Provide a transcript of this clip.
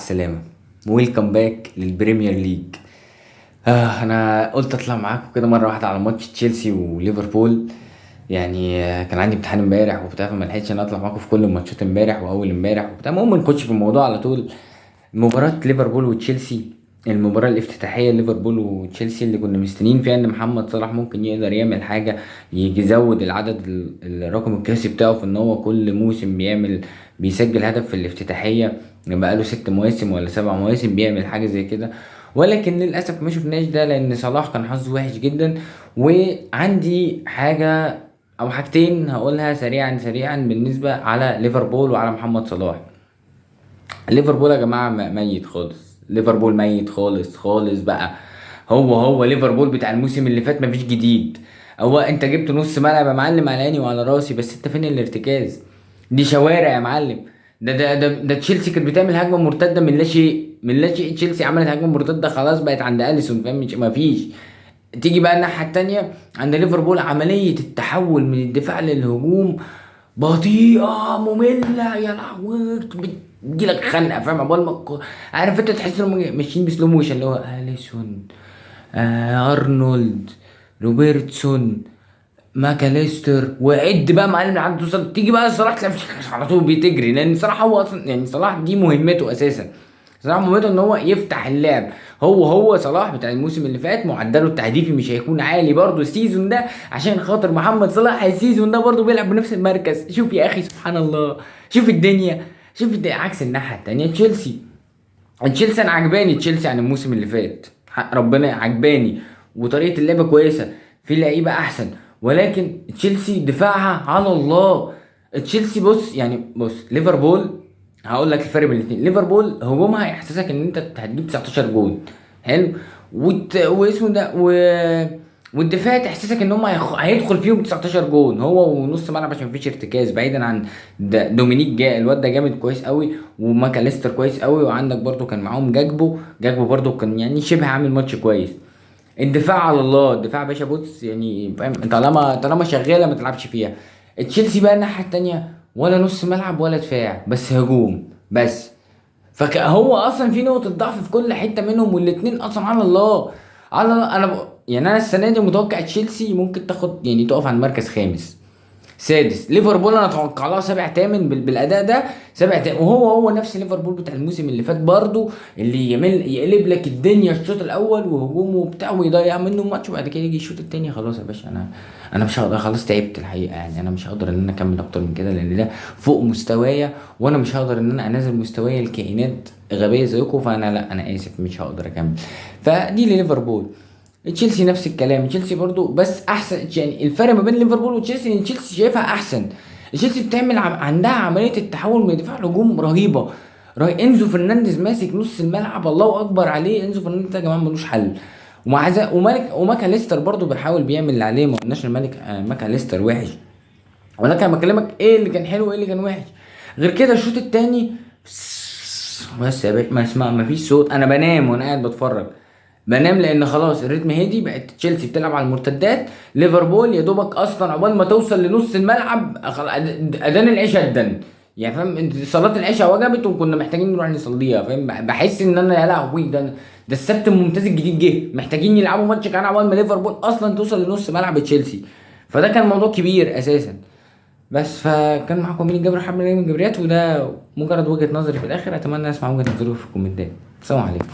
السلامة. ويلكم باك للبريمير ليج. انا قلت اطلع معاكم كده مرة واحدة على ماتش تشيلسي وليفربول. يعني كان عندي امتحان امبارح وبتاع، فما لحقتش ان أنا اطلع معاكم في كل الماتشات امبارح واول امبارح وبتاع. المهم نخش في الموضوع على طول. مباراة ليفربول وتشيلسي، المباراة الافتتاحية ليفربول وتشيلسي اللي كنا مستنيين فيها ان محمد صلاح ممكن يقدر يعمل حاجة، يجي يزود العدد الرقم القياسي بتاعه في ان هو كل موسم بيسجل هدف في الافتتاحية. بقاله 6 مواسم ولا 7 مواسم بيعمل حاجة زي كده، ولكن للأسف ما شفناش ده لأن صلاح كان حظه وحش جدا. وعندي حاجة أو حاجتين هقولها سريعا سريعا بالنسبة على ليفربول وعلى محمد صلاح. ليفربول يا جماعه ميت خالص، ليفربول ميت خالص خالص بقى. هو ليفربول بتاع الموسم اللي فات مفيش جديد. هو انت جبت نص ملعب يا معلم على عيني وعلى راسي، بس انت فين الارتكاز؟ دي شوارع يا معلم. ده تشيلسي كانت بتعمل هجمه مرتده من لا شيء، من لا شيء تشيلسي عملت هجمه مرتده خلاص بقت عند اليسون، فاهم؟ مفيش. تيجي بقى الناحيه التانيه عند ليفربول، عمليه التحول من الدفاع للهجوم بطيئه ممله يا لهوي. بتجيلك خنقه، فاهم؟ عقبال ما عارف انت تحس انهم ماشيين بسلو موشن، اللي هو اليسون، ارنولد، روبرتسون، ماكاليستر، وعد بقى معلم لحد توصل. تيجي بقى صلاح تلاقي على طول بتجري، لان صلاح هو اصلا يعني صلاح دي مهمته اساسا. صلاح مهمته ان هو يفتح اللعب. هو صلاح بتاع الموسم اللي فات معدله التهديفي مش هيكون عالي برضه السيزون ده، عشان خاطر محمد صلاح السيزون ده برضه بيلعب بنفس المركز. شوف يا اخي سبحان الله، شوف الدنيا. شوف الدنيا عكس الناحيه التانيه. تشيلسي انا عجباني تشيلسي عن الموسم اللي فات، حق ربنا عجباني. وطريقه اللعب كويسه، في لعيبه احسن، ولكن تشيلسي دفاعها على الله. تشيلسي بص يعني بص ليفربول، هقول لك الفرق بين الاثنين. ليفربول هجومها هيحسسك ان انت هتجيب 19 جول، حلو. واسمه ده والدفاع تحسسك ان هم هيدخل فيهم 19 جون. هو ونص ملعب عشان مفيش ارتكاز، بعيدا عن دومينيك الواد ده جامد كويس قوي، وماكاليستر كويس قوي، وعندك برضو كان معاهم جاكبو برضو كان يعني شبه عامل ماتش كويس. الدفاع على الله، الدفاع يا باشا بص يعني فاهم، طالما شغاله ما تلعبش فيها. تشيلسي بقى الناحيه التانيه، ولا نص ملعب ولا دفاع، بس هجوم بس. فهو اصلا في نقطه ضعف في كل حته منهم، والاتنين اصلا على الله. على الله. يعني انا السنه دي متوقع تشيلسي ممكن تاخد يعني تقف عند مركز خامس سادس. ليفربول انا اتوقع لها سابع تامن بالاداء ده، سابع تامن. وهو نفس ليفربول بتاع الموسم اللي فات برضو، اللي يقلب لك الدنيا الشوط الاول وهجومه وبتاع ويضيع منه الماتش، وبعد كده يجي الشوط التاني خلاص يا باشا. انا مش هقدر، خلاص تعبت الحقيقه. يعني انا مش هقدر ان انا اكمل اكتر من كده، لان ده فوق مستوايا، وانا مش هقدر ان انا انزل مستوايا الكائنات غبيه زيكم. فانا لا، انا اسف مش هقدر اكمل. فدي ليفربول. تشيلسي نفس الكلام، تشيلسي برضو بس احسن. يعني الفرق ما بين ليفربول وتشيلسي ان تشيلسي شايفها احسن. تشيلسي بتعمل عندها عمليه التحول من دفاع لهجوم رهيبه. انزو فرنانديز ماسك نص الملعب، الله اكبر عليه. انزو فرنانديز ده يا جماعه ملوش حل. ومع ذلك وماكاليستر برضو بيحاول بيعمل اللي عليه. ما قلناش الملك ماكاليستر وحش، ولكن انا بكلمك ايه اللي كان حلو وايه اللي كان وحش. غير كده الشوط التاني بس يا باشا ما اسمع، ما فيش صوت. انا بنام وانا قاعد بتفرج، بنام لان خلاص الريتم هدي. بقت تشيلسي بتلعب على المرتدات، ليفربول يا دوبك اصلا عقبال ما توصل لنص الملعب اذان العشاء ادن. يعني فاهم انت، صلاه العشاء وجبت وكنا محتاجين نروح نصليها. فاهم؟ بحس ان انا يا لهوي، ده السبت الممتاز الجديد جه، محتاجين يلعبوا ماتش كان عقبال ما ليفربول اصلا توصل لنص ملعب تشيلسي. فده كان موضوع كبير اساسا. بس فكان معاكم مين الجبر حمد من الجبريات، وده مجرد وجهة نظري في الاخر. اتمنى اسمع وجهة نظركم في الكومنتات. السلام عليكم.